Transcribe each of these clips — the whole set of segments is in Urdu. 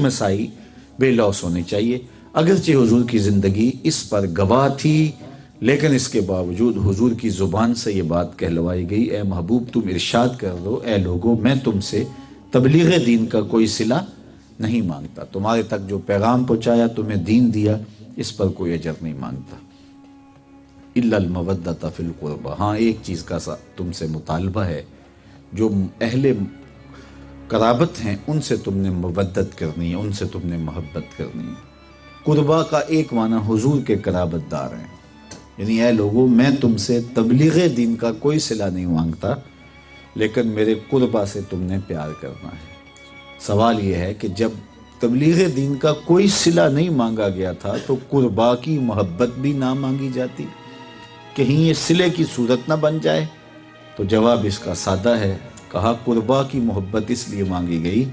مسائی بے لوث ہونی چاہیے۔ اگرچہ حضور کی زندگی اس پر گواہ تھی، لیکن اس کے باوجود حضور کی زبان سے یہ بات کہلوائی گئی، اے محبوب تم ارشاد کر دو، اے لوگو میں تم سے تبلیغ دین کا کوئی صلہ نہیں مانگتا، تمہارے تک جو پیغام پہنچایا، تمہیں دین دیا، اس پر کوئی اجر نہیں مانگتا۔ الا المودۃ فی القربى، ہاں ایک چیز کا تم سے مطالبہ ہے، جو اہل قرابت ہیں ان سے تم نے مودت کرنی ہے، ان سے تم نے محبت کرنی ہے۔ قربا کا ایک معنی حضور کے قرابت دار ہیں، یعنی اے لوگوں میں تم سے تبلیغ دین کا کوئی صلہ نہیں مانگتا، لیکن میرے قربا سے تم نے پیار کرنا ہے۔ سوال یہ ہے کہ جب تبلیغ دین کا کوئی صلہ نہیں مانگا گیا تھا تو قربا کی محبت بھی نہ مانگی جاتی، کہیں یہ صلے کی صورت نہ بن جائے؟ تو جواب اس کا سادہ ہے، کہا قربا کی محبت اس لیے مانگی گئی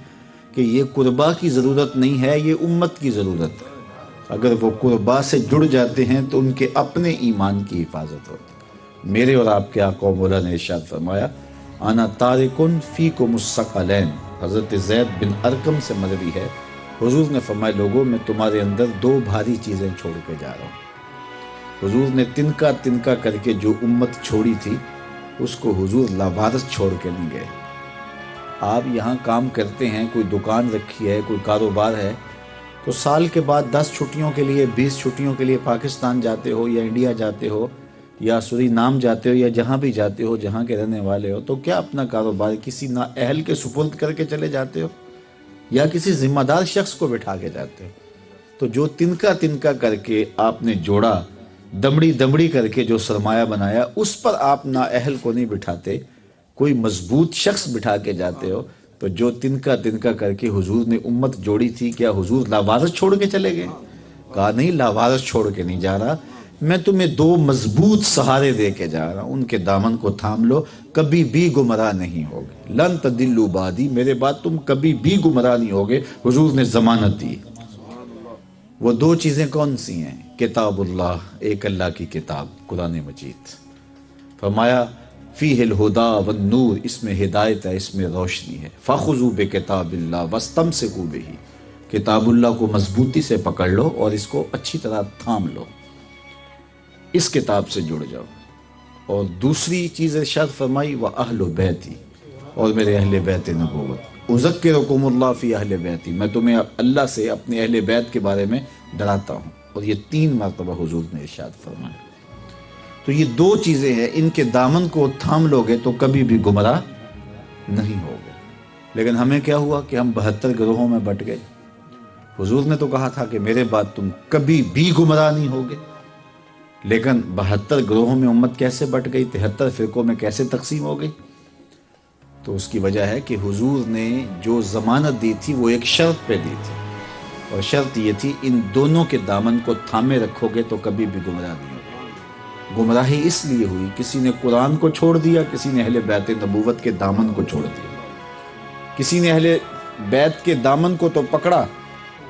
کہ یہ قربا کی ضرورت نہیں ہے، یہ امت کی ضرورت ہے۔ اگر وہ قربا سے جڑ جاتے ہیں تو ان کے اپنے ایمان کی حفاظت ہوتی ہے۔ میرے اور آپ کے آقا مولا نے ارشاد فرمایا، انا تارکن فیکم الثقلین، حضرت زید بن ارقم سے مروی ہے، حضور نے فرمایا لوگوں میں تمہارے اندر دو بھاری چیزیں چھوڑ کے جا رہا ہوں۔ حضور نے تنکا تنکا کر کے جو امت چھوڑی تھی اس کو حضور لاوارث چھوڑ کے نہیں گئے۔ آپ یہاں کام کرتے ہیں، کوئی دکان رکھی ہے، کوئی کاروبار ہے، تو سال کے بعد 10 چھٹیوں کے لیے 20 چھٹیوں کے لیے پاکستان جاتے ہو یا انڈیا جاتے ہو یا سورینام جاتے ہو یا جہاں بھی جاتے ہو جہاں کے رہنے والے ہو، تو کیا اپنا کاروبار کسی نااہل کے سپرد کر کے چلے جاتے ہو یا کسی ذمہ دار شخص کو بٹھا کے جاتے ہو؟ تو جو تنکا تنکا کر کے آپ نے جوڑا، دمڑی دمڑی کر کے جو سرمایہ بنایا، اس پر آپ نااہل کو نہیں بٹھاتے، کوئی مضبوط شخص بٹھا کے جاتے ہو۔ تو جو تنکا تنکا کر کے حضور نے امت جوڑی تھی، کیا حضور لاوارث چھوڑ کے چلے گئے؟ کہا نہیں، لاوارث چھوڑ کے نہیں جا رہا، میں تمہیں دو مضبوط سہارے دے کے جا رہا ہوں، ان کے دامن کو تھام لو، کبھی بھی گمراہ نہیں ہوگے۔ لن تضلوا بعدی، میرے بعد تم کبھی بھی گمراہ نہیں ہوگے، حضور نے ضمانت دی۔ وہ دو چیزیں کون سی ہیں؟ کتاب اللہ، ایک اللہ کی کتاب قرآن مجید، فرمایا فیہ الہدا والنور، اس میں ہدایت ہے، اس میں روشنی ہے۔ فخذوا بکتاب اللہ واستمسکوا بہ، کتاب اللہ کو مضبوطی سے پکڑ لو اور اس کو اچھی طرح تھام لو، اس کتاب سے جڑ جاؤ۔ اور دوسری چیز ارشاد فرمائی وَأَهْلُ بَيْتِي، اور میرے اہل بیت نبوت، اذکرکم اللہ فی اہل بیتی، میں تمہیں اللہ سے اپنے اہل بیت کے بارے میں ڈراتا ہوں۔ اور یہ 3 مرتبہ حضور نے ارشاد فرمایا۔ تو یہ دو چیزیں ہیں، ان کے دامن کو تھام لوگے تو کبھی بھی گمراہ نہیں ہوگے۔ لیکن ہمیں کیا ہوا کہ ہم 72 گروہوں میں بٹ گئے۔ حضور نے تو کہا تھا کہ میرے بعد تم کبھی بھی گمراہ نہیں ہوگے، لیکن 72 گروہوں میں امت کیسے بٹ گئی، 73 فرقوں میں کیسے تقسیم ہو گئی؟ تو اس کی وجہ ہے کہ حضور نے جو ضمانت دی تھی وہ ایک شرط پہ دی تھی، اور شرط یہ تھی ان دونوں کے دامن کو تھامے رکھو گے تو کبھی بھی گمراہ نہیں ہوگے۔ گمراہی اس لیے ہوئی، کسی نے قرآن کو چھوڑ دیا، کسی نے اہل بیت نبوت کے دامن کو چھوڑ دیا۔ کسی نے اہل بیت کے دامن کو تو پکڑا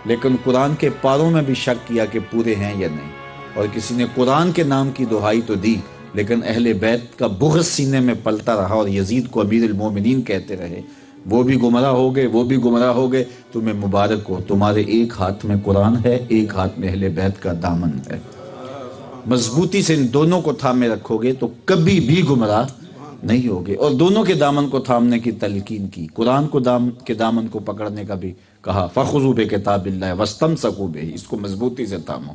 لیکن قرآن کے پاروں میں بھی شک کیا کہ پورے ہیں یا نہیں، اور کسی نے قرآن کے نام کی دہائی تو دی لیکن اہل بیت کا بغض سینے میں پلتا رہا اور یزید کو امیر المومنین کہتے رہے، وہ بھی گمراہ ہو گئے، وہ بھی گمراہ ہو گئے۔ تمہیں مبارک ہو، تمہارے ایک ہاتھ میں قرآن ہے، ایک ہاتھ میں اہل بیت کا دامن ہے۔ مضبوطی سے ان دونوں کو تھامے رکھو گے تو کبھی بھی گمراہ نہیں ہوگے۔ اور دونوں کے دامن کو تھامنے کی تلقین کی، قرآن کو کے دامن کو پکڑنے کا بھی کہا فخذوا بکتاب اللہ واستمسکوا بہ، اس کو مضبوطی سے تھامو۔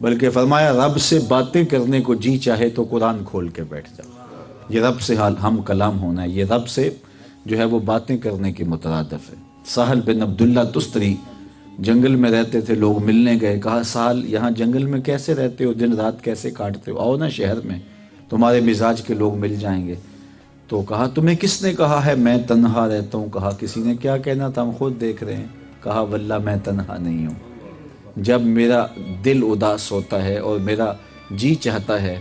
بلکہ فرمایا رب سے باتیں کرنے کو جی چاہے تو قرآن کھول کے بیٹھ جاؤ۔ یہ رب سے ہم کلام ہونا ہے، یہ رب سے جو ہے وہ باتیں کرنے کی مترادف ہے۔ سہل بن عبداللہ تستری جنگل میں رہتے تھے، لوگ ملنے گئے، کہا سہل یہاں جنگل میں کیسے رہتے ہو، دن رات کیسے کاٹتے ہو، آؤ نا شہر میں، تمہارے مزاج کے لوگ مل جائیں گے۔ تو کہا تمہیں کس نے کہا ہے میں تنہا رہتا ہوں؟ کہا کسی نے کیا کہنا تھا، ہم خود دیکھ رہے ہیں۔ کہا واللہ میں تنہا نہیں ہوں، جب میرا دل اداس ہوتا ہے اور میرا جی چاہتا ہے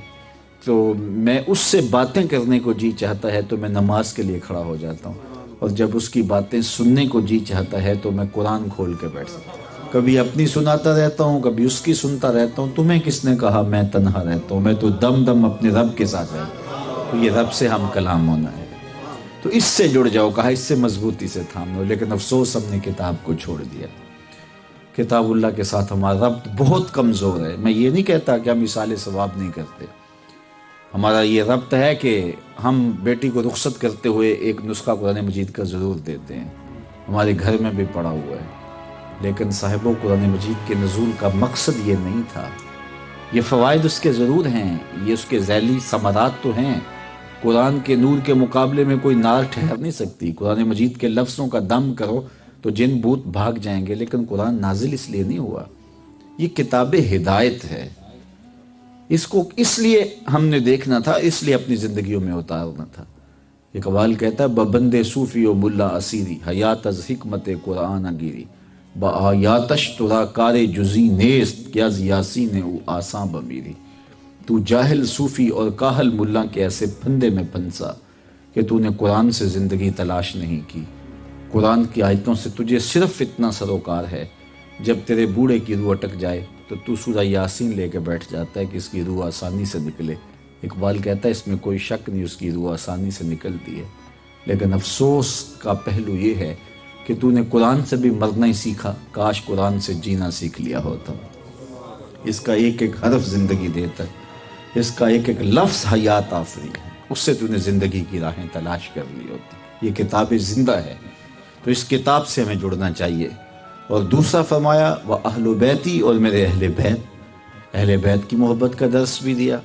تو میں اس سے باتیں کرنے کو جی چاہتا ہے تو میں نماز کے لیے کھڑا ہو جاتا ہوں، اور جب اس کی باتیں سننے کو جی چاہتا ہے تو میں قرآن کھول کے بیٹھتا ہوں، کبھی اپنی سناتا رہتا ہوں، کبھی اس کی سنتا رہتا ہوں۔ تمہیں کس نے کہا میں تنہا رہتا ہوں؟ میں تو دم دم اپنے رب کے ساتھ رہتا ہوں۔ تو یہ رب سے ہم کلام ہونا ہے، تو اس سے جڑ جاؤ، کہا اس سے مضبوطی سے تھام لو۔ لیکن افسوس ہم نے کتاب کو چھوڑ دیا۔ کتاب اللہ کے ساتھ ہمارا ربط بہت کمزور ہے۔ میں یہ نہیں کہتا کہ ہم ایصال ثواب نہیں کرتے، ہمارا یہ ربط ہے کہ ہم بیٹی کو رخصت کرتے ہوئے ایک نسخہ قرآن مجید کا ضرور دیتے ہیں، ہمارے گھر میں بھی پڑا ہوا ہے، لیکن صاحبوں قرآن مجید کے نزول کا مقصد یہ نہیں تھا۔ یہ فوائد اس کے ضرور ہیں، یہ اس کے ذیلی ثمرات تو ہیں۔ قرآن کے نور کے مقابلے میں کوئی نار ٹھہر نہیں سکتی۔ قرآن مجید کے لفظوں کا دم کرو تو جن بوت بھاگ جائیں گے، لیکن قرآن نازل اس لیے نہیں ہوا، یہ کتاب ہدایت ہے۔ اس کو اس لیے ہم نے دیکھنا تھا، اس لیے اپنی زندگیوں میں اتارنا تھا۔ اقبال کہتا ہے ببندے صوفی و ملا اسیری، حیات از حکمت قرآن گیری، با آیاتش ترا کار جزی نیست، کیا یاسین او آساں بمیری۔ تو جاہل صوفی اور کاہل ملا کے ایسے پھندے میں پھنسا کہ تو نے قرآن سے زندگی تلاش نہیں کی۔ قرآن کی آیتوں سے تجھے صرف اتنا سروکار ہے، جب تیرے بوڑھے کی روح اٹک جائے تو سورہ یاسین لے کے بیٹھ جاتا ہے کہ اس کی روح آسانی سے نکلے۔ اقبال کہتا ہے اس میں کوئی شک نہیں، اس کی روح آسانی سے نکلتی ہے، لیکن افسوس کا پہلو یہ ہے کہ تو نے قرآن سے بھی مرنا ہی سیکھا، کاش قرآن سے جینا سیکھ لیا ہوتا۔ اس کا ایک ایک حرف زندگی دیتا ہے، اس کا ایک ایک لفظ حیات آفری ہے، اس سے تو نے زندگی کی راہیں تلاش کر لی ہوتی۔ یہ کتاب زندہ ہے، تو اس کتاب سے ہمیں جڑنا چاہیے۔ اور دوسرا فرمایا وہ اہل بیتی، اور میرے اہل بیت کی محبت کا درس بھی دیا،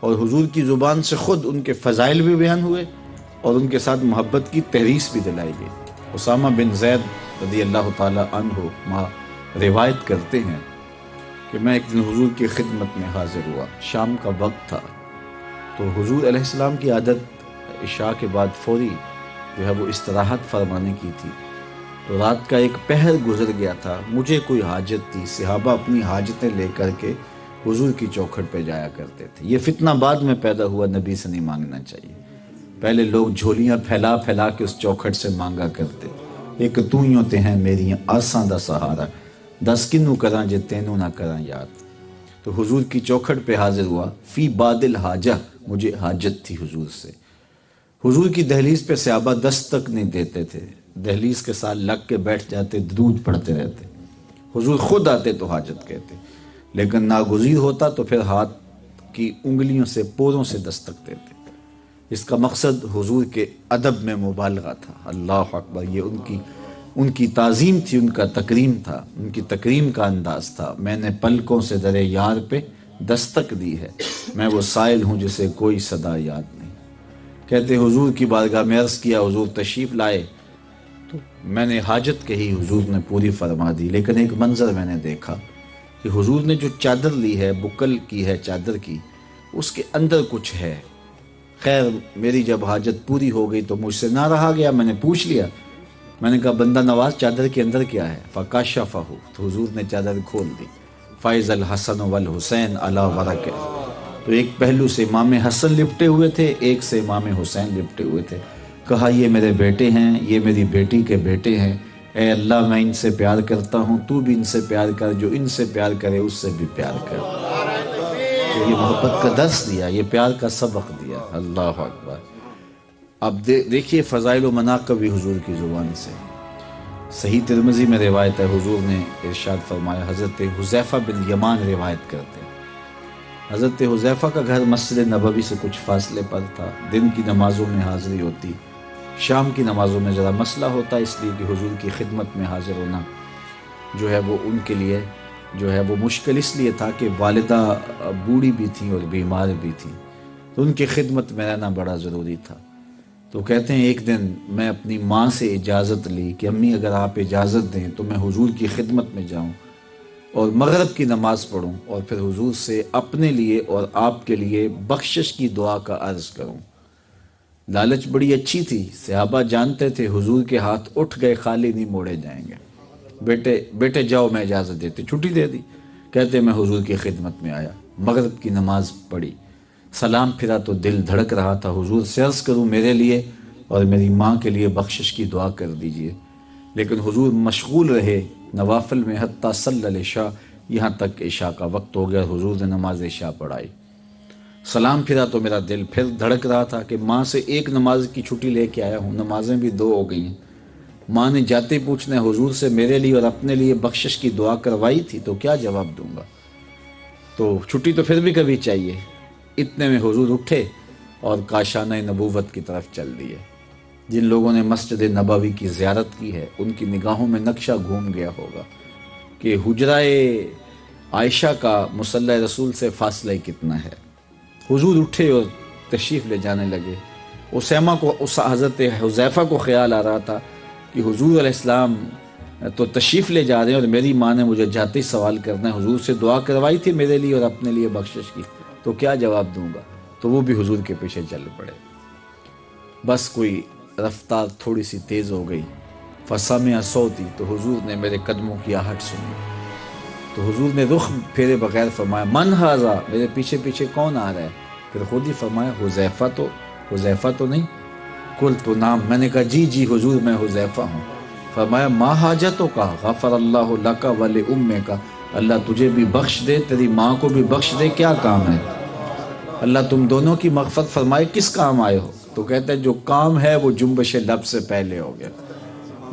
اور حضور کی زبان سے خود ان کے فضائل بھی بیان ہوئے اور ان کے ساتھ محبت کی تحریص بھی دلائی گئی۔ اسامہ بن زید رضی اللہ تعالی عنہ روایت کرتے ہیں کہ میں ایک دن حضور کی خدمت میں حاضر ہوا، شام کا وقت تھا، تو حضور علیہ السلام کی عادت عشاء کے بعد فوری جو ہے وہ استراحت فرمانے کی تھی، تو رات کا ایک پہر گزر گیا تھا، مجھے کوئی حاجت تھی، صحابہ اپنی حاجتیں لے کر کے حضور کی چوکھٹ پہ جایا کرتے تھے۔ یہ فتنہ بعد میں پیدا ہوا، نبی سے نہیں مانگنا چاہیے، پہلے لوگ جھولیاں پھیلا پھیلا کے اس چوکھٹ سے مانگا کرتے۔ ایک تو یوں تے ہیں میری آساں دا سہارا، دس کنوں کراں جے تینوں نہ کراں یاد۔ تو حضور کی چوکھٹ پہ حاضر ہوا، فی بادل حاجہ، مجھے حاجت تھی حضور سے۔ حضور کی دہلیز پہ صحابہ دستک نہیں دیتے تھے، دہلیز کے ساتھ لگ کے بیٹھ جاتے، درود پڑھتے رہتے۔ حضور خود آتے تو حاجت کہتے، لیکن ناگزیر ہوتا تو پھر ہاتھ کی انگلیوں سے، پوروں سے دستک دیتے۔ اس کا مقصد حضور کے ادب میں مبالغہ تھا۔ اللہ اکبر، یہ ان کی تعظیم تھی، ان کا تکریم تھا، ان کی تکریم کا انداز تھا۔ میں نے پلکوں سے درے یار پہ دستک دی ہے، میں وہ سائل ہوں جسے کوئی صدا یاد نہیں۔ کہتے حضور کی بارگاہ میں عرض کیا، حضور تشریف لائے تو میں نے حاجت کہی، حضور نے پوری فرما دی، لیکن ایک منظر میں نے دیکھا کہ حضور نے جو چادر لی ہے، بکل کی ہے چادر کی، اس کے اندر کچھ ہے۔ خیر میری جب حاجت پوری ہو گئی تو مجھ سے نہ رہا گیا، میں نے پوچھ لیا، میں نے کہا بندہ نواز چادر کے اندر کیا ہے؟ فکشفہ، تو حضور نے چادر کھول دی۔ فائز الحسن والحسین علی ورق، تو ایک پہلو سے امام حسن لپٹے ہوئے تھے، ایک سے امام حسین لپٹے ہوئے تھے۔ کہا یہ میرے بیٹے ہیں، یہ میری بیٹی کے بیٹے ہیں، اے اللہ میں ان سے پیار کرتا ہوں، تو بھی ان سے پیار کر، جو ان سے پیار کرے اس سے بھی پیار کر۔ تو یہ محبت کا درس دیا، یہ پیار کا سبق دیا۔ اللہ اکبر۔ اب دیکھیے فضائل و مناقب بھی حضور کی زبان سے۔ صحیح ترمذی میں روایت ہے، حضور نے ارشاد فرمایا، حضرت حذیفہ بن یمان روایت کرتے ہیں، حضرت حذیفہ کا گھر مسجد نبوی سے کچھ فاصلے پر تھا، دن کی نمازوں میں حاضری ہوتی، شام کی نمازوں میں ذرا مسئلہ ہوتا، اس لیے کہ حضور کی خدمت میں حاضر ہونا جو ہے وہ ان کے لیے جو ہے وہ مشکل اس لیے تھا کہ والدہ بوڑھی بھی تھیں اور بیمار بھی تھیں، تو ان کی خدمت میں رہنا بڑا ضروری تھا۔ تو کہتے ہیں ایک دن میں اپنی ماں سے اجازت لی کہ امی اگر آپ اجازت دیں تو میں حضور کی خدمت میں جاؤں اور مغرب کی نماز پڑھوں اور پھر حضور سے اپنے لیے اور آپ کے لیے بخشش کی دعا کا عرض کروں۔ لالچ بڑی اچھی تھی، صحابہ جانتے تھے حضور کے ہاتھ اٹھ گئے خالی نہیں موڑے جائیں گے۔ بیٹے جاؤ، میں اجازت دیتے، چھٹی دے دی۔ کہتے میں حضور کی خدمت میں آیا، مغرب کی نماز پڑھی، سلام پھرا تو دل دھڑک رہا تھا، حضور سے عرض کروں میرے لیے اور میری ماں کے لیے بخشش کی دعا کر دیجئے، لیکن حضور مشغول رہے نوافل میں، حتیٰ صلی العشاء، یہاں تک عشاء کا وقت ہو گیا، حضور نے نماز عشاء پڑھائی۔ سلام پھرا تو میرا دل پھر دھڑک رہا تھا کہ ماں سے ایک نماز کی چھٹی لے کے آیا ہوں، نمازیں بھی 2 ہو گئی ہیں، ماں نے جاتے ہی پوچھنا حضور سے میرے لیے اور اپنے لیے بخشش کی دعا کروائی تھی تو کیا جواب دوں گا؟ تو چھٹی تو پھر بھی کبھی چاہیے۔ اتنے میں حضور اٹھے اور کاشانہ نبوت کی طرف چل دیے۔ جن لوگوں نے مسجد نبوی کی زیارت کی ہے ان کی نگاہوں میں نقشہ گھوم گیا ہوگا کہ حجرہ عائشہ کا مصلی رسول سے فاصلہ کتنا ہے۔ حضور اٹھے اور تشریف لے جانے لگے۔ اسامہ کو، حضرت حذیفہ کو خیال آ رہا تھا کہ حضور علیہ السلام تو تشریف لے جا رہے ہیں اور میری ماں نے مجھے جاتے ہی سوال کرنا ہے حضور سے دعا کروائی تھی میرے لیے اور اپنے لیے بخشش کی تو کیا جواب دوں گا؟ تو وہ بھی حضور کے پیچھے چل پڑے۔ بس کوئی رفتار تھوڑی سی تیز ہو گئی، فسمع صوتی، تو حضور نے میرے قدموں کی آہٹ سنی۔ تو حضور نے رخ پھیرے بغیر فرمایا من ھذا، میرے پیچھے پیچھے کون آ رہا ہے؟ پھر خود ہی فرمایا حذیفہ تو نہیں؟ قلت تو نام، میں نے کہا جی حضور میں حذیفہ ہوں۔ فرمایا ما حاجتوں کا، غفر اللہ لک ولأمک، اللہ تجھے بھی بخش دے، تیری ماں کو بھی بخش دے، کیا کام ہے؟ اللہ تم دونوں کی مغفرت فرمائے، کس کام آئے ہو؟ تو کہتے ہیں جو کام ہے وہ جنبش لب سے پہلے ہو گیا۔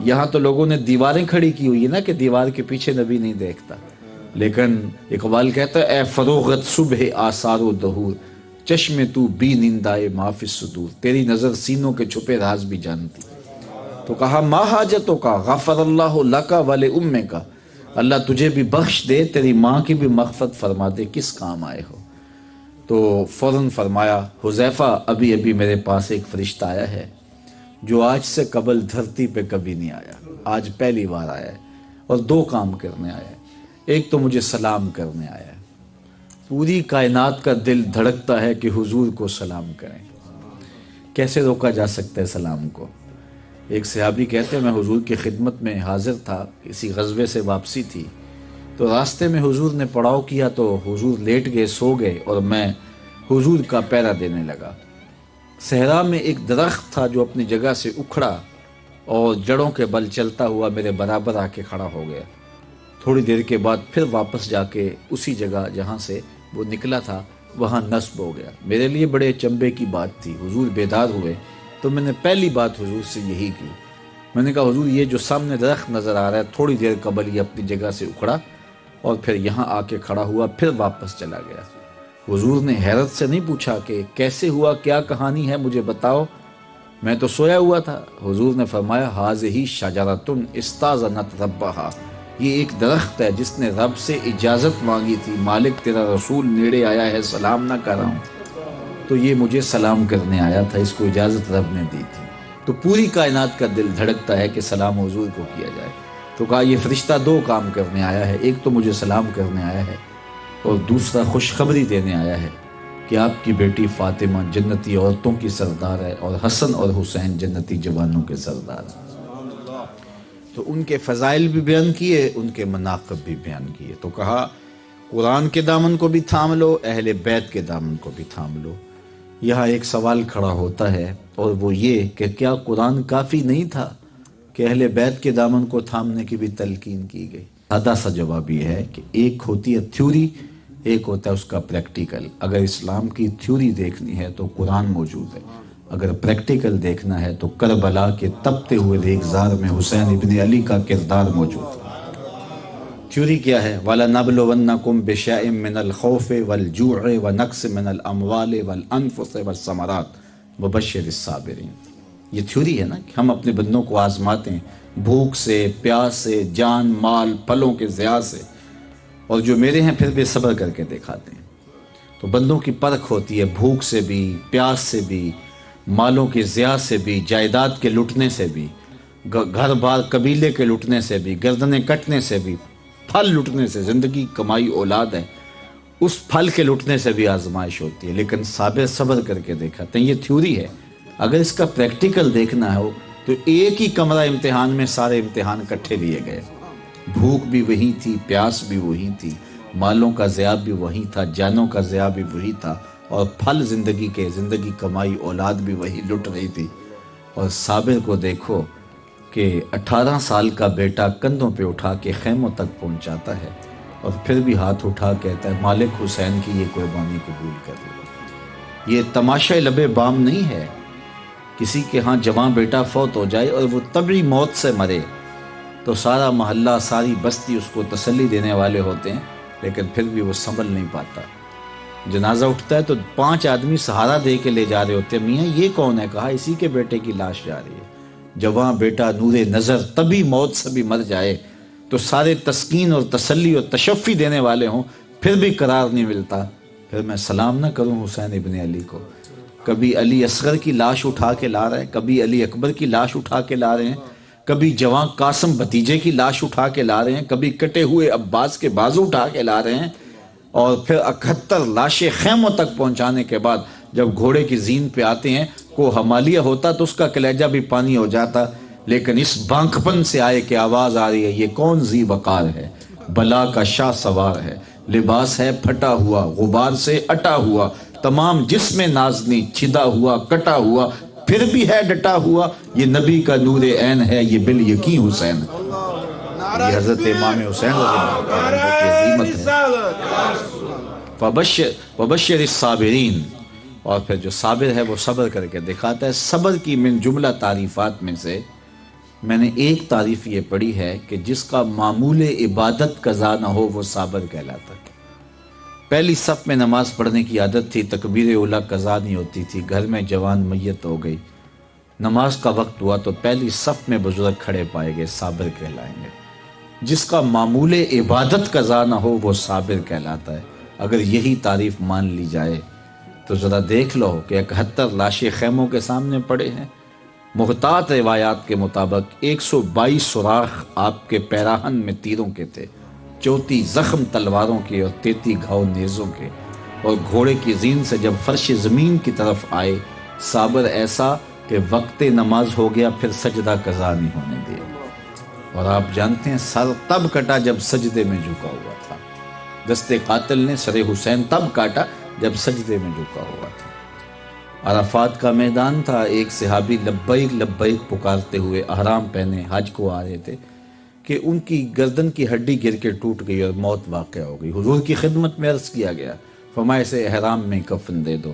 یہاں تو لوگوں نے دیواریں کھڑی کی ہوئی ہے نا کہ دیوار کے پیچھے نبی نہیں دیکھتا، لیکن اقبال کہتا ہے اے فروغت صبح آثار و دہور، چشم تو بی نندائے ما فی الصدور، تیری نظر سینوں کے چھپے راز بھی جانتی۔ تو کہا ما حاجتوں کا، غفر اللہ لک ولأمک، اللہ تجھے بھی بخش دے، تیری ماں کی بھی مغفرت فرما دے، کس کام آئے ہو؟ تو فوراً فرمایا حذیفہ ابھی میرے پاس ایک فرشتہ آیا ہے جو آج سے قبل دھرتی پہ کبھی نہیں آیا، آج پہلی بار آیا ہے اور دو کام کرنے آیا ہے۔ ایک تو مجھے سلام کرنے آیا ہے، پوری کائنات کا دل دھڑکتا ہے کہ حضور کو سلام کریں، کیسے روکا جا سکتا ہے سلام کو؟ ایک صحابی کہتے ہیں میں حضور کی خدمت میں حاضر تھا، کسی غزوے سے واپسی تھی، تو راستے میں حضور نے پڑاؤ کیا تو حضور لیٹ گئے، سو گئے اور میں حضور کا پہرا دینے لگا۔ صحرا میں ایک درخت تھا جو اپنی جگہ سے اکھڑا اور جڑوں کے بل چلتا ہوا میرے برابر آ کے کھڑا ہو گیا۔ تھوڑی دیر کے بعد پھر واپس جا کے اسی جگہ جہاں سے وہ نکلا تھا وہاں نصب ہو گیا۔ میرے لیے بڑے چنبے کی بات تھی، حضور بیدار ہوئے تو میں نے پہلی بات حضور سے یہی کی، میں نے کہا حضور یہ جو سامنے درخت نظر آ رہا ہے تھوڑی دیر قبل یہ اپنی جگہ سے اکھڑا اور پھر یہاں آ کے کھڑا ہوا، پھر واپس چلا گیا۔ حضور نے حیرت سے نہیں پوچھا کہ کیسے ہوا، کیا کہانی ہے مجھے بتاؤ، میں تو سویا ہوا تھا۔ حضور نے فرمایا ھذہ شجرۃ استاذنت ربھا، یہ ایک درخت ہے جس نے رب سے اجازت مانگی تھی، مالک تیرا رسول نیڑے آیا ہے، سلام نہ کر رہا ہوں، تو یہ مجھے سلام کرنے آیا تھا، اس کو اجازت رب نے دی تھی۔ تو پوری کائنات کا دل دھڑکتا ہے کہ سلام حضور کو کیا جائے۔ تو کہا یہ فرشتہ دو کام کرنے آیا ہے، ایک تو مجھے سلام کرنے آیا ہے اور دوسرا خوشخبری دینے آیا ہے کہ آپ کی بیٹی فاطمہ جنتی عورتوں کی سردار ہے اور حسن اور حسین جنتی جوانوں کے سردار ہیں۔ تو ان کے فضائل بھی بیان کیے، ان کے مناقب بھی بیان کیے۔ تو کہا قرآن کے دامن کو بھی تھام لو، اہل بیت کے دامن کو بھی تھام لو۔ یہاں ایک سوال کھڑا ہوتا ہے اور وہ یہ کہ کیا قرآن کافی نہیں تھا کہ اہل بیت کے دامن کو تھامنے کی بھی تلقین کی گئی؟ سادہ سا جواب یہ ہے کہ ایک ہوتی ہے تھیوری، ایک ہوتا ہے اس کا پریکٹیکل۔ اگر اسلام کی تھیوری دیکھنی ہے تو قرآن موجود ہے، اگر پریکٹیکل دیکھنا ہے تو کربلا کے تپتے ہوئے ریگزار میں حسین ابن علی کا کردار موجود ہے۔ تھیوری کیا ہے؟ وَلَنَبْلُوَنَّكُمْ بِشَيْءٍ مِّنَ الْخَوْفِ وَالْجُوعِ وَنَقْصٍ مِّنَ الْأَمْوَالِ وَالْأَنفُسِ وَالثَّمَرَاتِ وَبَشِّرِ الصَّابِرِينَ۔ یہ تھیوری ہے نا کہ ہم اپنے بندوں کو آزماتے ہیں، بھوک سے، پیاس سے، جان مال پھلوں کے ضیاع سے، اور جو میرے ہیں پھر بھی صبر کر کے دکھاتے ہیں۔ تو بندوں کی پرکھ ہوتی ہے بھوک سے بھی، پیاس سے بھی، مالوں کی ضیاع سے بھی، جائیداد کے لٹنے سے بھی، گھر بار قبیلے کے لٹنے سے بھی، گردنیں کٹنے سے بھی، پھل لٹنے سے، زندگی کمائی اولاد ہے اس پھل کے لٹنے سے بھی آزمائش ہوتی ہے، لیکن صبر کر کے دکھاتے ہیں۔ یہ تھیوری ہے۔ اگر اس کا پریکٹیکل دیکھنا ہو تو ایک ہی کمرہ امتحان میں سارے امتحان اکٹھے لیے گئے، بھوک بھی وہی تھی، پیاس بھی وہی تھی، مالوں کا ضیاع بھی وہی تھا، جانوں کا ضیاع بھی وہی تھا، اور پھل زندگی کمائی اولاد بھی وہی لٹ رہی تھی۔ اور صابر کو دیکھو کہ 18 سال کا بیٹا کندھوں پہ اٹھا کے خیموں تک پہنچاتا ہے اور پھر بھی ہاتھ اٹھا کہتا ہے مالک حسین کی یہ قربانی قبول کر لو۔ یہ تماشا لبے بام نہیں ہے، کسی کے ہاں جوان بیٹا فوت ہو جائے اور وہ طبعی موت سے مرے تو سارا محلہ ساری بستی اس کو تسلی دینے والے ہوتے ہیں، لیکن پھر بھی وہ سنبھل نہیں پاتا۔ جنازہ اٹھتا ہے تو 5 آدمی سہارا دے کے لے جا رہے ہوتے ہیں، میاں یہ کون ہے؟ کہا اسی کے بیٹے کی لاش جا رہی ہے۔ جواں بیٹا نور نظر طبی موت سے بھی مر جائے تو سارے تسکین اور تسلی اور تشفی دینے والے ہوں، پھر بھی قرار نہیں ملتا۔ پھر میں سلام نہ کروں حسین ابن علی کو؟ کبھی علی اصغر کی لاش اٹھا کے لا رہے ہیں، کبھی علی اکبر کی لاش اٹھا کے لا رہے ہیں، کبھی جواں قاسم بھتیجے کی لاش اٹھا کے لا رہے ہیں، کبھی کٹے ہوئے عباس کے بازو اٹھا کے لا رہے ہیں، اور پھر 71 لاشیں خیموں تک پہنچانے کے بعد جب گھوڑے کی زین پہ آتے ہیں، کو ہمالیہ ہوتا تو اس کا کلیجہ بھی پانی ہو جاتا، لیکن اس بانکپن سے آئے کہ آواز آ رہی ہے، یہ کون ذی وقار ہے؟ بلا کا شاہ سوار ہے، لباس ہے پھٹا ہوا، غبار سے اٹا ہوا، تمام جسم نازنی چھدا ہوا کٹا ہوا، پھر بھی ہے ڈٹا ہوا، یہ نبی کا نور عین ہے، یہ بالیقین حسین ہے۔ یہ حضرت امام حسین رضی اللہ تعالیٰ عنہ کی عظیمت ہے۔ وبشر الصابرین، اور پھر جو صابر ہے وہ صبر کر کے دکھاتا ہے۔ صبر کی من جملہ تعریفات میں سے میں نے ایک تعریف یہ پڑھی ہے کہ جس کا معمول عبادت قضا نہ ہو وہ صابر کہلاتا ہے۔ پہلی صف میں نماز پڑھنے کی عادت تھی، تکبیر اولیٰ قضا نہیں ہوتی تھی، گھر میں جوان میت ہو گئی، نماز کا وقت ہوا تو پہلی صف میں بزرگ کھڑے پائے گئے، صابر کہلائیں گے۔ جس کا معمول عبادت قضا نہ ہو وہ صابر کہلاتا ہے۔ اگر یہی تعریف مان لی جائے تو ذرا دیکھ لو کہ 71 لاشیں خیموں کے سامنے پڑے ہیں۔ محتاط روایات کے مطابق 122 سوراخ آپ کے پیراہن میں تیروں کے تھے، 34 زخم تلواروں کے اور 33 گھاؤ نیزوں کے، اور گھوڑے کی زین سے جب فرش زمین کی طرف آئے، صابر ایسا کہ وقت نماز ہو گیا پھر سجدہ قضا نہیں ہونے دیا۔ اور آپ جانتے ہیں سر تب کٹا جب سجدے میں جھکا ہوا تھا، دست قاتل نے سر حسین تب کاٹا جب سجدے میں جھکا ہوا تھا۔ عرفات کا میدان تھا، ایک صحابی لبیک لبیک پکارتے ہوئے احرام پہنے حج کو آ رہے تھے کہ ان کی گردن کی ہڈی گر کے ٹوٹ گئی اور موت واقع ہو گئی۔ حضور کی خدمت میں عرض کیا گیا، فرمایا اسے احرام میں کفن دے دو،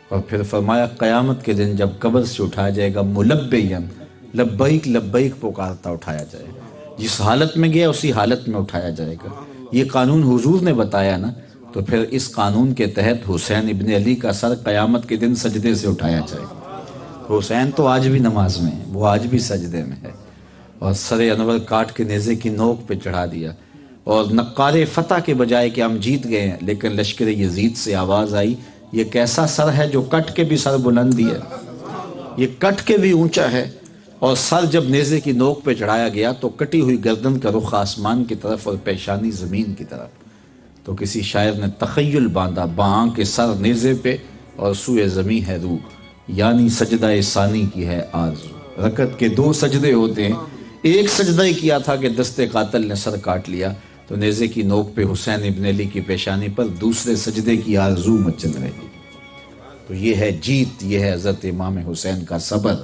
اور پھر فرمایا قیامت کے دن جب قبر سے اٹھایا جائے گا ملبین لبیک لبیک پکارتا اٹھایا جائے گا، جس حالت میں گیا اسی حالت میں اٹھایا جائے گا۔ یہ قانون حضور نے بتایا نا، تو پھر اس قانون کے تحت حسین ابن علی کا سر قیامت کے دن سجدے سے اٹھایا جائے گا۔ حسین تو آج بھی نماز میں ہے، وہ آج بھی سجدے میں ہے، اور سر انور کاٹ کے نیزے کی نوک پہ چڑھا دیا، اور نقار فتح کے بجائے کہ ہم جیت گئے ہیں، لیکن لشکر یزید سے آواز آئی یہ کیسا سر ہے جو کٹ کے بھی سر بلندی ہے، یہ کٹ کے بھی اونچا ہے۔ اور سر جب نیزے کی نوک پہ چڑھایا گیا تو کٹی ہوئی گردن کا رخ آسمان کی طرف اور پیشانی زمین کی طرف، تو کسی شاعر نے تخیل باندھا، باں کے سر نیزے پہ اور سوئے زمیں ہے روح، یعنی سجدہ ثانی کی ہے آرزو۔ رکعت کے 2 سجدے ہوتے ہیں، ایک سجدہ ہی کیا تھا کہ دست قاتل نے سر کاٹ لیا، تو نیزے کی نوک پہ حسین ابن علی کی پیشانی پر دوسرے سجدے کی آرزو مچل رہی۔ تو یہ ہے جیت، یہ ہے حضرت امام حسین کا صبر۔